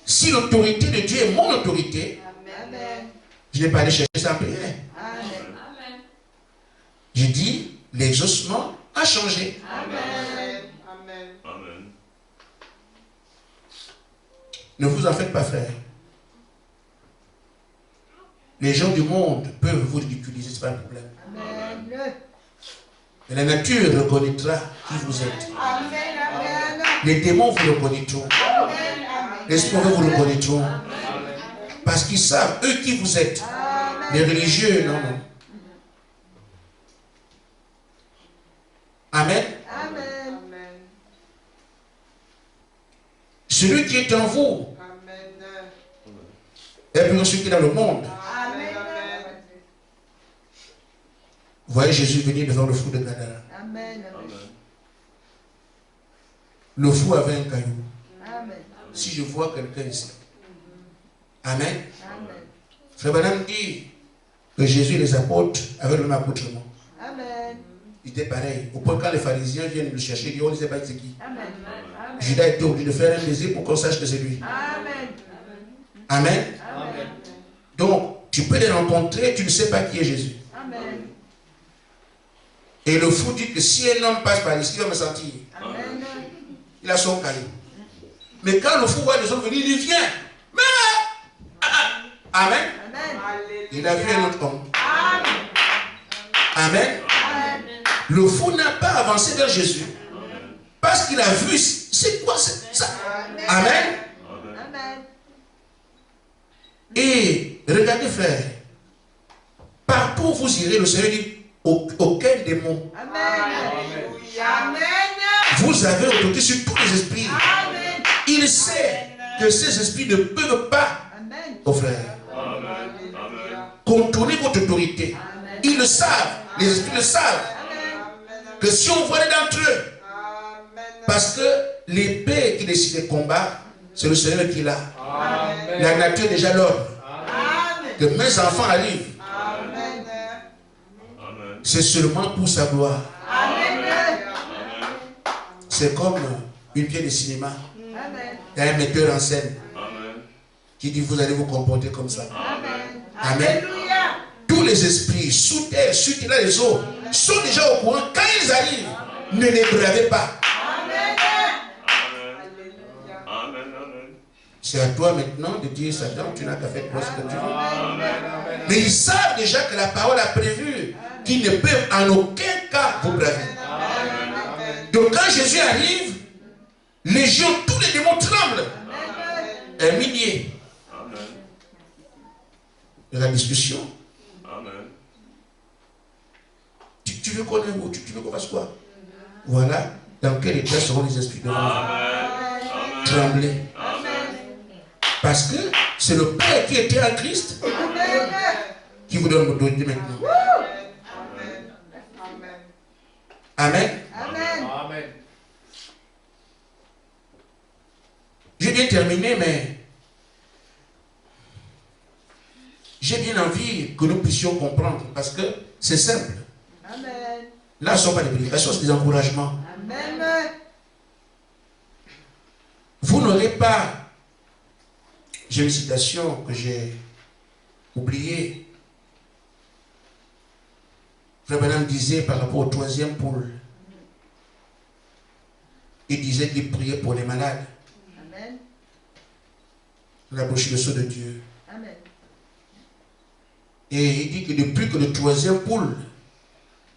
Si l'autorité de Dieu est mon autorité, Amen. je n'ai pas allé chercher ça en prière. Amen. J'ai dit, l'exaucement a changé. Amen. Amen. Amen. Ne vous en faites pas, frère. Les gens du monde peuvent vous ridiculiser, ce n'est pas un problème. Amen. Mais la nature reconnaîtra qui vous êtes. Amen. Amen. Les démons vous reconnaîtront. Amen. Les esprits vous reconnaîtront. Parce qu'ils savent, eux, qui vous êtes. Les religieux, non, non. Amen. Amen. Celui qui est en vous Amen. est plus grand celui qui est dans le monde. Amen. Vous voyez Jésus venir devant le fou de Gadara. Amen. Le fou avait un caillou. Amen. Si je vois quelqu'un ici. Amen. Amen. Frère Branham dit que Jésus et les apôtres avaient le même accoutrement. Amen. Ils étaient pareils. Au point quand les pharisiens viennent le chercher, ils disent, on ne sait pas c'est qui. Amen. Judas était obligé de faire un désir pour qu'on sache que c'est lui. Amen. Amen. Amen. Donc, tu peux les rencontrer, tu ne sais pas qui est Jésus. Amen. Et le fou dit que si un homme passe par ici, il va me sentir. Amen. Il a son caillou. Mais quand le fou voit les autres venir, il vient. Mais, Amen. Amen. Il a vu un autre homme. Amen. Amen. Le fou n'a pas avancé vers Jésus parce qu'il a vu, c'est quoi ça? Amen. Amen. Et regardez, frère, partout où vous irez, le Seigneur dit, aucun démon. Amen. Amen. Vous avez autorité sur tous les esprits. Amen. Il sait que ces esprits ne peuvent pas, Amen. oh frère, contourner votre autorité. Ils le savent, les esprits le savent. Que si on voit d'entre eux, parce que l'épée qui décide de combattre, c'est le Seigneur qui l'a. La nature est déjà l'ordre. Que mes enfants arrivent, c'est seulement pour sa gloire. C'est comme une pièce de cinéma. Il y a un metteur en scène qui dit vous allez vous comporter comme ça. Amen. Tous les esprits sous terre, là les eaux, sont déjà au courant. Quand ils arrivent, ne les bravez pas. C'est à toi maintenant de dire Satan, tu n'as qu'à faire quoi ce que tu veux. Mais ils savent déjà que la parole a prévu qu'ils ne peuvent en aucun cas vous braver. Donc quand Jésus arrive, les gens, tous les démons tremblent. Un millier. De la discussion. Tu veux qu'on aime ou tu veux qu'on fasse quoi? Voilà dans quel état seront les esprits de vous. Trembler. Parce que c'est le Père qui était en Christ qui vous donne l'autorité maintenant. Amen. Amen. J'ai bien terminé, mais j'ai bien envie que nous puissions comprendre parce que c'est simple. Amen. Là, ce ne sont pas des prédications, c'est des encouragements. Amen. Vous n'aurez pas. J'ai une citation que j'ai oubliée. Frère Branham disait par rapport au troisième poule. Il disait qu'il priait pour les malades. Amen. La bouche de sceau de Dieu. Amen. Et il dit que depuis que le troisième poule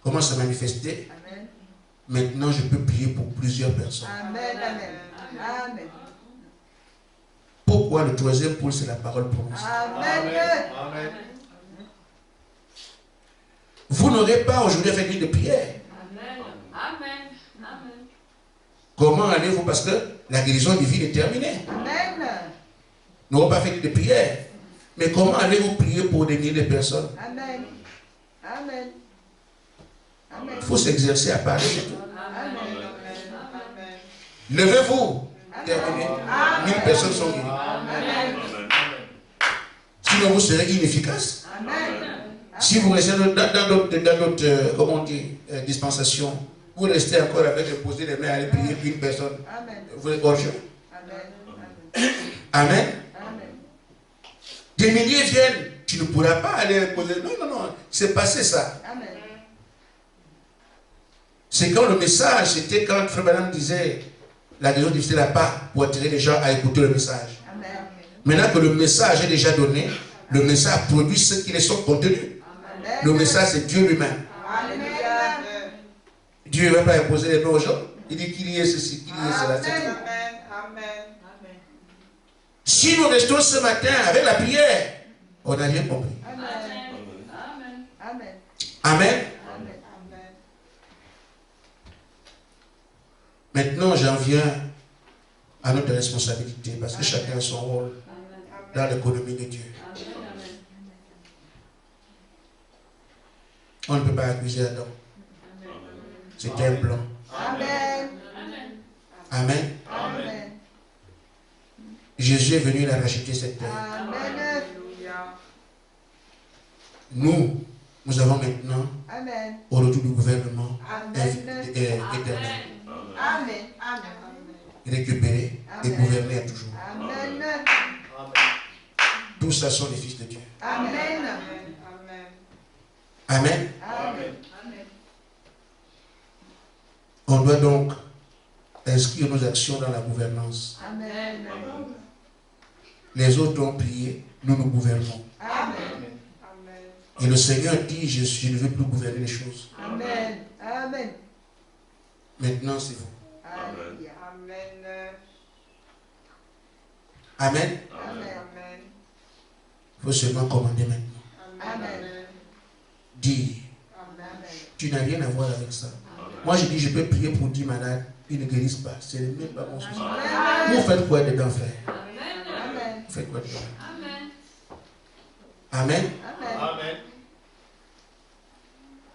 commence à manifester, Amen. maintenant je peux prier pour plusieurs personnes. Amen. Amen. Amen. Pourquoi le troisième poule, c'est la parole prononcée? Amen. Vous Vous n'aurez pas aujourd'hui fait nuit de prière. Amen. Amen. Comment allez-vous? Parce que la guérison divine est terminée. Amen. Nous n'aurons pas fait nuit de prière. Mais comment allez-vous prier pour des milliers de personnes? Amen. Amen. Amen. Il faut s'exercer à parler de tout. Amen. Levez-vous. Terminé. 1000 personnes sont guéries. Amen. Sinon, vous serez inefficace. Amen. Si vous restez dans notre comment on dit, dispensation, vous restez encore avec poser les mains à aller prier une personne. Amen. Vous êtes hors jeu. Amen. Amen. Amen. Des milliers viennent. Tu ne pourras pas aller poser. Non, non, non. C'est passé ça. Amen. C'est quand le message, c'était quand Frère Branham disait la guérison difficile n'a pas pour attirer les gens à écouter le message. Amen. Maintenant que le message est déjà donné, le message produit ce qui est son contenu. Le message, c'est Dieu lui-même. Alléluia. Dieu ne va pas imposer les mains aux gens. Il dit qu'il y ait ceci, qu'il y ait cela. C'est tout. Amen. Si nous restons ce matin avec la prière, on n'a rien compris. Amen. Amen. Amen. Amen. Maintenant, j'en viens à notre responsabilité, parce que chacun a son rôle dans l'économie de Dieu. On ne peut pas accuser Adam. C'était un plan. Amen. Amen. Amen. Jésus est venu, il a racheté cette terre. Amen. Nous avons maintenant, Amen. au retour du gouvernement Amen. éternel, Amen. Amen. récupérer et gouverner à toujours. Amen. Tous ça sont les fils de Dieu. Amen. Amen. Amen. On doit donc inscrire nos actions dans la gouvernance. Amen. Les autres ont prié, nous nous gouvernons. Amen. Et le Seigneur dit, je ne veux plus gouverner les choses. Amen. Amen. Maintenant, c'est vous. Alléluia. Amen. Amen. Il faut seulement commander maintenant. Amen. Dire, Amen. tu n'as rien à voir avec ça. Moi, je dis, je peux prier pour 10 malades, ils ne guérissent pas. C'est même pas mon souci. Vous faites quoi dedans, frère? Amen. Vous faites quoi dedans? Amen. Amen.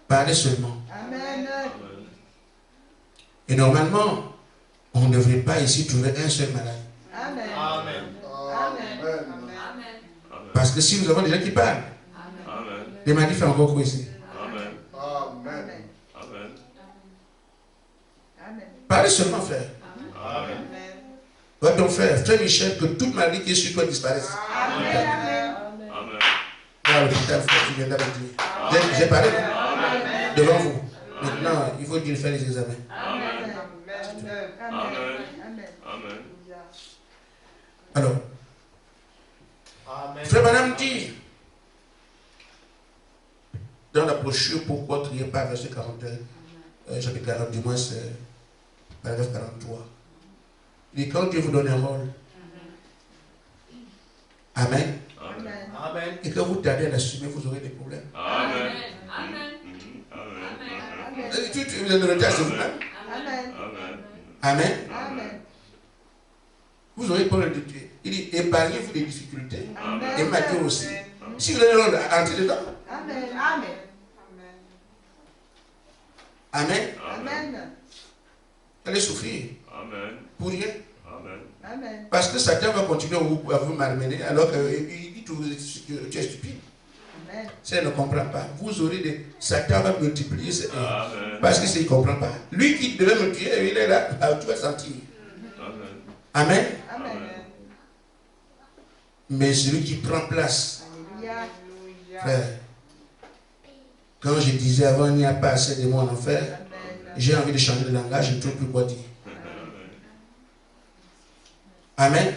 Parlez seulement. Amen. Et normalement, on ne devrait pas ici trouver un seul malade. Amen. Amen. Parce que si nous avons des gens qui parlent, les maladies font encore quoi ici? Amen. Amen. Amen. Parlez seulement, frère. Amen. Va donc frère Michel, que toute maladie qui est sur toi disparaisse. Amen. Là, l'hôpital, frère, tu viendras avec lui. J'ai parlé devant vous. Maintenant, il faut dire faire les examens. Amen. Alors, frère Madame dit, dans la brochure, pourquoi crier pas, verset 41, chapitre 40, du moins, c'est paragraphe 43. Il dit, quand Dieu vous donne un rôle, Amen, Amen. et que vous tardez à l'assumer, vous aurez des problèmes. Amen. Tu le retard, c'est vous-même. Amen. Amen. Amen. Vous aurez problème de Dieu. Il dit, épargnez-vous des difficultés. Amen. Et Matthieu aussi. Si vous avez le rôle, entrez dedans. Amen. Amen. Amen. Amen. Allez souffrir. Pour rien. Amen. Parce que Satan va continuer à vous malmener alors qu'il dit que tu es stupide. Amen. Si elle ne comprend pas, vous aurez des... Satan va multiplier ses parce qu'il ne comprend pas. Lui qui devait me tuer, il est là, tu vas sentir. Amen. Amen. Mais celui qui prend place, Alléluia. frère, quand je disais avant, il n'y a pas assez de mots en enfer, Amen. j'ai envie de changer de langage, je ne trouve plus quoi dire. Amen.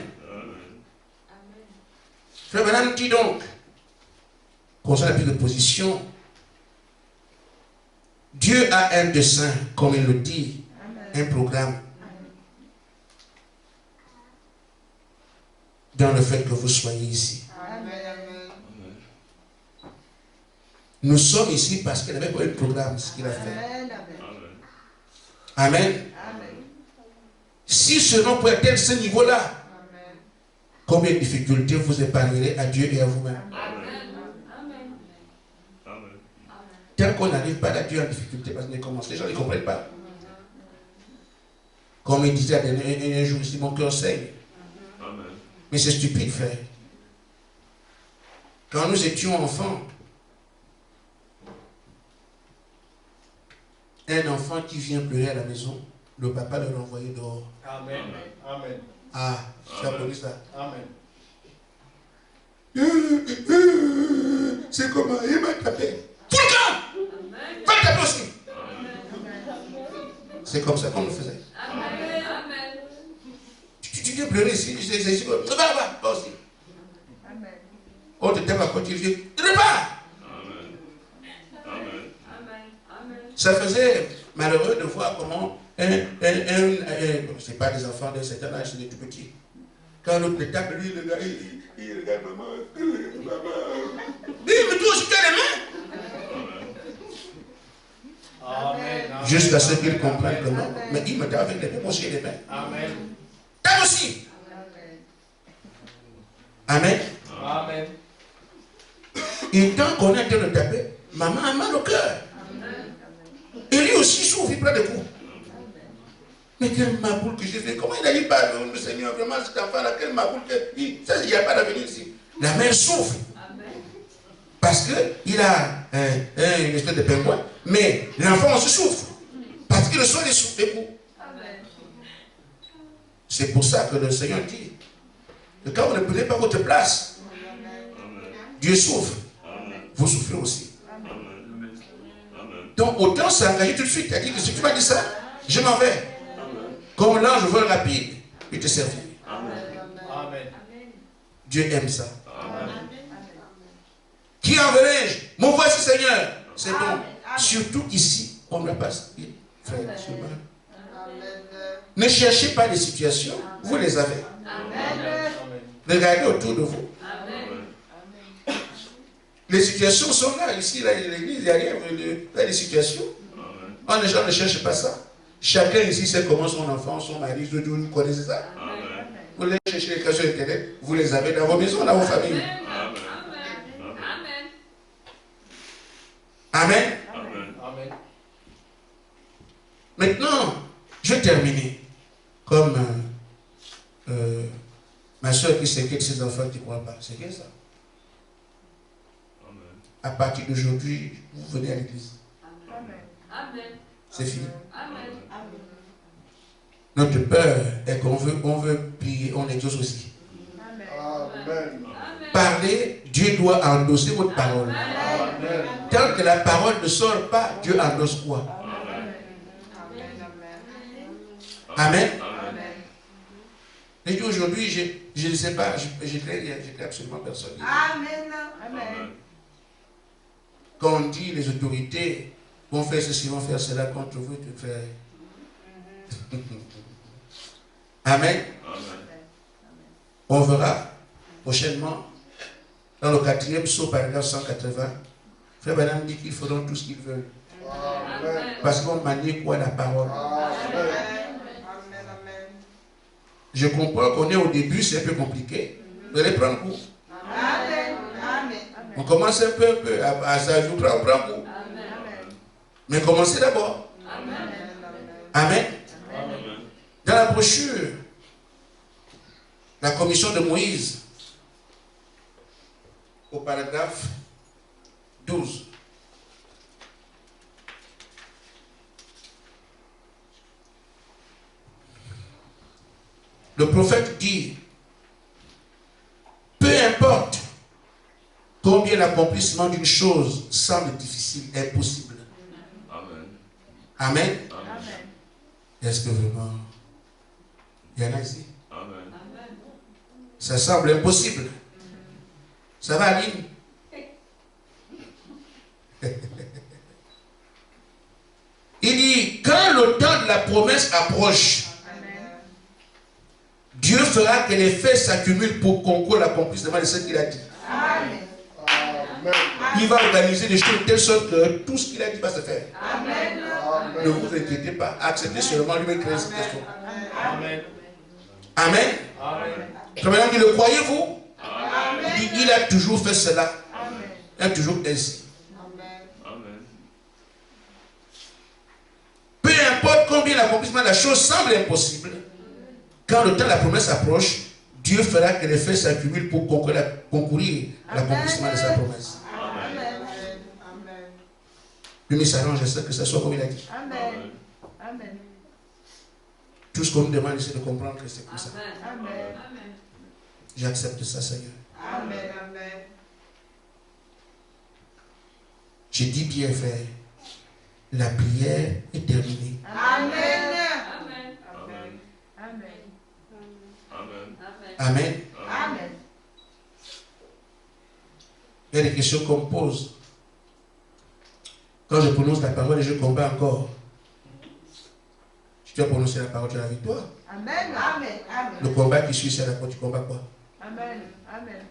Frère Madame dit donc, concernant la prise de position, Dieu a un dessein, comme il le dit, un programme dans le fait que vous soyez ici. Amen. Nous sommes ici parce qu'il avait pas eu de programme, ce qu'il a fait. Amen. Amen. Amen. Si seulement pour atteindre ce niveau-là, Amen. combien de difficultés vous épargnerez à Dieu et à vous-même? Tel qu'on n'arrive pas à Dieu en difficulté parce qu'on commence, les gens ne comprennent pas. Comme il disait un jour ici, mon cœur saigne. Mais c'est stupide, frère. Quand nous étions enfants, un enfant qui vient pleurer à la maison, le papa le renvoyait dehors. Amen. Amen. Ah, tu as connu ça? Amen. C'est comment? Il m'a tapé. Tout le camp! Va taper aussi. C'est comme ça qu'on le faisait. Tu viens pleurer ici, va aussi. On te tape à côté, tu viens, repars. Ça faisait malheureux de voir comment c'est pas des enfants d'un certain âge, c'est des tout petits. Quand l'autre le tape, lui, le gars, il regarde maman. Mais toi aussi, tu as les mains. Amen. Jusqu'à ce qu'ils comprennent que non. Mais il me tape avec les mains, moi aussi les mains. Amen. Tape aussi. Amen. Amen. Et tant qu'on est en train de taper, maman a mal au cœur. Et lui aussi souffre, il prend des coups. Mais quelle maboule que j'ai fait. Comment il n'arrive pas, le Seigneur, vraiment, cet enfant-là, quelle maboule que. Il n'y a pas d'avenir ici. La mère souffre. Parce qu'il a une espèce de pingouin. Mais l'enfant aussi souffre. Parce qu'il reçoit des coups. C'est pour ça que le Seigneur dit que quand vous ne prenez pas votre place, Dieu souffre. Vous souffrez aussi. Donc autant s'engager tout de suite. Il a dit que si tu m'as dit ça, je m'en vais. Comme l'ange vol rapide, il te servira. Amen. Dieu aime ça. Qui enverrai-je? Mon voici, Seigneur. C'est bon. Surtout ici, on ne va pas se dire, frère, ne cherchez pas les situations, vous les avez. Regardez autour de vous. Les situations sont là. Ici, là, l'église, il n'y a rien. Il y a des situations. Les gens ne cherchent pas ça. Chacun ici sait comment son enfant, son mari, vous connaissez ça. Vous les cherchez les cas sur Internet, vous les avez dans vos maisons, dans vos familles. Amen. Amen. Maintenant, je vais terminer. Comme ma soeur qui s'inquiète de ses enfants qui ne croient pas. C'est bien ça. À partir d'aujourd'hui, vous venez à l'église. C'est fini. Notre peur est qu'on veut prier, on exauce aussi. Amen. Parlez, Dieu doit endosser votre parole. Amen. Tant que la parole ne sort pas, Dieu endosse quoi? Amen. Et puis aujourd'hui, je ne sais pas, je crée absolument personne. Amen. Amen. Quand on dit les autorités vont faire ceci, vont faire cela contre vous, tu fais. Amen. On verra prochainement dans le 4e psaume, paragraphe 180. Frère Madame dit qu'ils feront tout ce qu'ils veulent. Amen. Parce qu'ils vont manier quoi? La parole. Amen. Je comprends qu'on est au début, c'est un peu compliqué. Vous allez prendre goût. Amen. Amen. On commence un peu à s'ajouter, on prend goût. Mais commencez d'abord. Amen. Dans la brochure, la commission de Moïse, au paragraphe 12. Le prophète dit, peu importe combien l'accomplissement d'une chose semble difficile, impossible. Amen. Est-ce que vraiment il y en a ici? Ça semble impossible. Ça va, Aline? Il dit, quand le temps de la promesse approche, Dieu fera que les faits s'accumulent pour concourir à l'accomplissement de ce qu'il a dit. Amen. Amen. Il va organiser des choses de telle sorte que tout ce qu'il a dit va se faire. Amen. Ne vous inquiétez pas. Acceptez seulement lui-même créer cette question. Amen. Amen. Comme maintenant, dit, le croyez-vous? Il a toujours fait cela. Il a toujours ainsi. Peu importe combien l'accomplissement de la chose semble impossible, quand le temps de la promesse approche, Dieu fera que les faits s'accumulent pour concourir à l'accomplissement de sa promesse. Lui s'arrange à ce que ça soit comme il a dit. Amen. Amen. Tout ce qu'on nous demande, c'est de comprendre que c'est comme ça. Amen. J'accepte ça, Seigneur. Amen. Amen. J'ai dit bien, frère, la prière est terminée. Amen. Amen. Amen. Amen. Amen. Amen. Il y a des questions qu'on me pose. Quand je prononce la parole et je combats encore. Si tu as prononcé la parole, tu as la victoire. Amen. Amen. Amen. Le combat qui suit, c'est la croix. Tu combats quoi? Amen. Amen.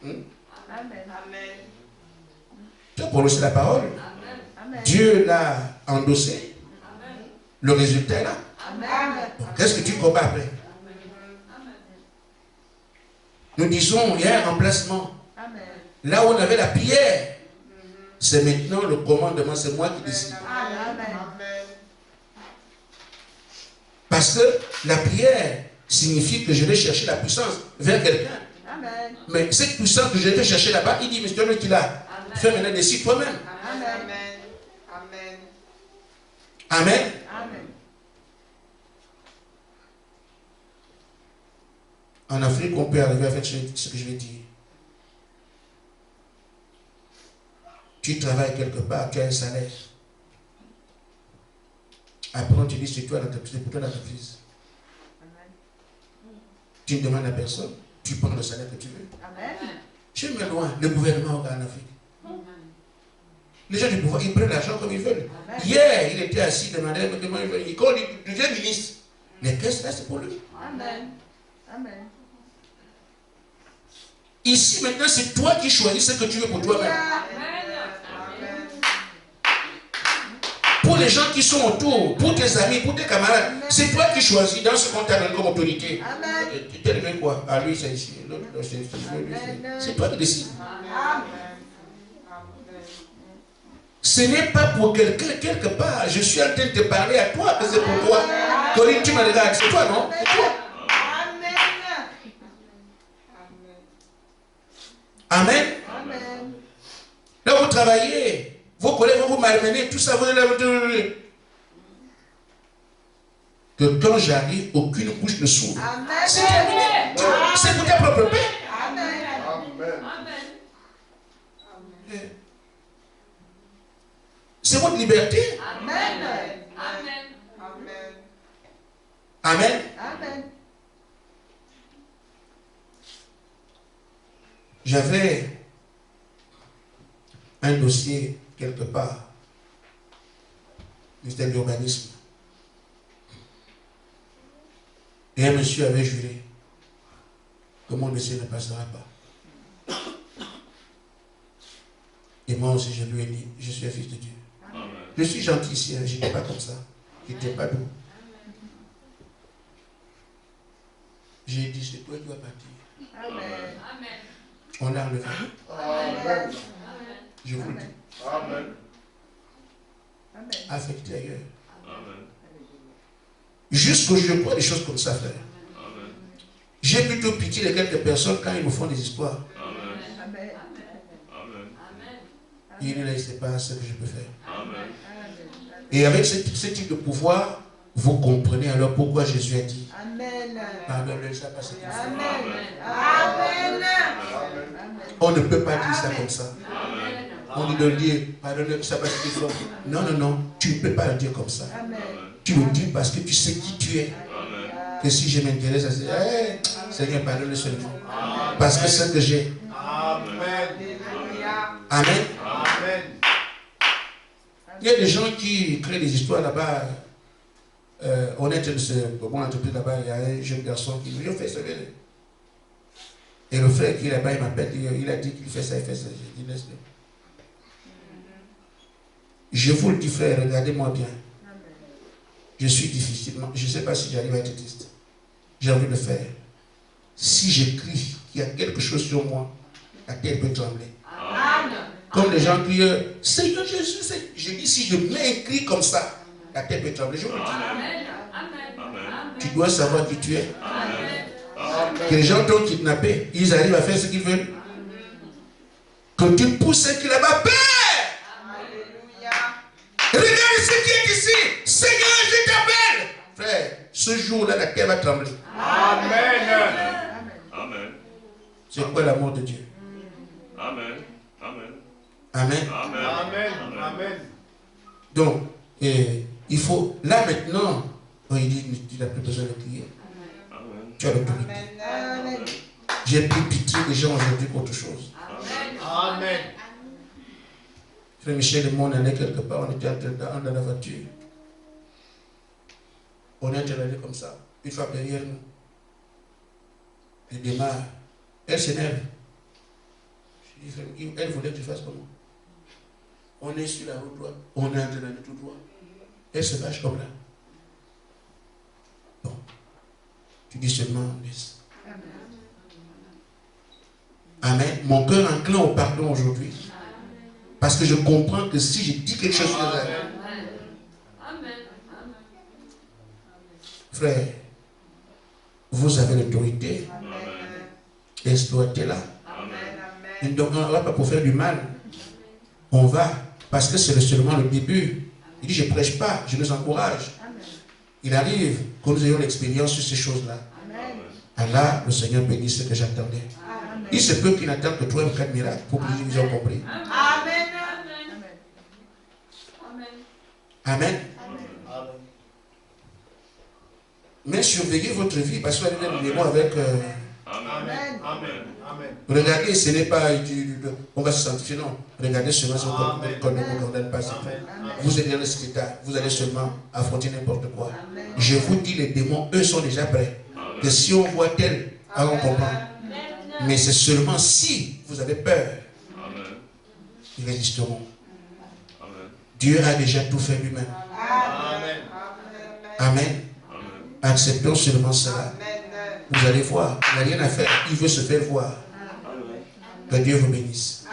Amen. Amen. Tu as prononcé la parole. Amen. Dieu l'a endossé. Le résultat est là. Amen. Donc, qu'est-ce que tu combats après? Nous disons, il y a un remplacement. Amen. Là où on avait la prière, c'est maintenant le commandement, c'est moi qui décide. Amen. Parce que la prière signifie que je vais chercher la puissance vers quelqu'un. Amen. Mais cette puissance que je vais chercher là-bas, il dit, mais c'est toi qui l'as. Fais maintenant décide toi-même. Amen. Amen. Amen. Amen. En Afrique, on peut arriver à faire ce que je vais dire. Tu travailles quelque part, tu as un salaire. Après, on te dit, c'est toi l'entreprise, c'est pour toi l'entreprise. Tu ne demandes à personne, tu prends le salaire que tu veux. Amen. Je mets loin le gouvernement en Afrique. Les gens du pouvoir, ils prennent l'argent comme ils veulent. Hier, il était assis, demandait comment il veut. Il devient ministre. Mais qu'est-ce que là, c'est pour lui? Amen. Amen. Ici, maintenant, c'est toi qui choisis ce que tu veux pour toi-même. Pour les gens qui sont autour, pour tes amis, pour tes camarades, c'est toi qui choisis dans ce qu'on t'a donné comme autorité. Tu t'es levé quoi? Ah, lui, c'est ici. L'autre, c'est toi qui décides. Ce n'est pas pour quelqu'un quelque part. Je suis en train de te parler à toi, que c'est pour toi. Corinne, tu me regardes. C'est toi, non? C'est toi. Amen. Amen. Là, vous travaillez. Vos collègues vont vous malmener. Tout ça, vous allez... Que quand j'arrive, aucune bouche ne s'ouvre. C'est terminé. C'est pour ta propre paix. Amen. C'est votre liberté. Amen. Amen. Amen. J'avais un dossier quelque part, ministère de l'urbanisme. Et un monsieur avait juré que mon dossier ne passera pas. Et moi aussi, je lui ai dit, je suis un fils de Dieu. Amen. Je suis gentil ici, je n'étais pas comme ça. Je n'étais pas doux. J'ai dit, c'est toi qui vas partir. Amen. On l'a enlevé. Amen. Je vous le dis. Amen. Amen. Affecté ailleurs. Amen. Jusqu'au jour, quoi des choses comme ça, frère. Amen. J'ai plutôt pitié de quelques personnes quand ils me font des histoires. Amen. Amen. Amen. Il est là, il ne sait pas ce que je peux faire. Amen. Et avec ce type de pouvoir, vous comprenez alors pourquoi Jésus a dit Amen. pardonne-le, ça passe. Amen. Amen. On ne peut pas dire ça comme ça. Amen. On dit de dire pardonne-le, ça passe. Non, non, non, tu ne peux pas le dire comme ça. Amen. Tu le dis parce que tu sais qui tu es. Amen. Que si je m'intéresse à ça, hey, Seigneur, pardonne-le seulement. Parce que c'est ce que j'ai. Amen. Amen. Amen. Il y a des gens qui créent des histoires là-bas. On est de ce bon entreprise là-bas, il y a un jeune garçon qui nous fait ça. Et le frère qui est là-bas, il m'appelle, il a dit qu'il fait ça, il fait ça. J'ai dit, laisse-le. Je vous le dis, frère, regardez-moi bien. Je suis difficilement, je ne sais pas si j'arrive à être triste. J'ai envie de le faire. Si je crie qu'il y a quelque chose sur moi, la terre peut trembler. Comme les gens crient, Seigneur Jésus, je dis, si je mets un cri comme ça, la terre peut trembler. Je vous le dis. Tu dois savoir qui tu es. Que les gens t'ont kidnappé, ils arrivent à faire ce qu'ils veulent. Que tu pousses un cri là-bas, Père! Regarde ce qui est ici. Seigneur, je t'appelle. Frère, ce jour-là, la terre va trembler. Amen. Amen. C'est quoi l'amour de Dieu? Amen. Amen. Amen. Amen. Amen. Donc, il faut, là maintenant, il dit, tu n'as plus besoin de crier. Amen. Tu as l'autorité. J'ai pris pitié des gens aujourd'hui pour autre chose. Amen. Frère Michel et moi, on allait quelque part, on était dans la voiture. On est allé comme ça, une fois derrière nous. Elle démarre. Elle s'énerve. Je dis, elle voulait que je fasse comment? On est sur la route droite, on est en train d'aller tout droit. Elle se lâche comme là. Bon. Tu dis seulement, laisse. Amen. Mon cœur enclin au pardon aujourd'hui. Parce que je comprends que si je dis quelque chose sur elle, frère, vous avez l'autorité. Exploitez-la. Donc on ne va pas pour faire du mal. On va, parce que c'est seulement le début. Il dit, je ne prêche pas, je nous encourage. Il arrive que nous ayons l'expérience sur ces choses-là. Allah, le Seigneur bénit ce que j'attendais. Il se peut qu'il n'attende que 3 ou 4 miracles pour que nous ayons compris. Amen. Amen. Mais surveillez votre vie parce que vous avez des mots avec. Amen. Amen. Regardez, ce n'est pas. On va se sanctifier, non. Regardez seulement ce qu'on ne vous condamne pas. Vous êtes dans cet état. Vous allez seulement affronter n'importe quoi. Je vous dis, les démons, eux, sont déjà prêts. Que si on voit tel, on comprend. Mais c'est seulement si vous avez peur. Ils résisteront. Dieu a déjà tout fait lui-même. Amen. Acceptons seulement cela. Vous allez voir, il n'y a rien à faire. Il veut se faire voir. Que Dieu vous bénisse.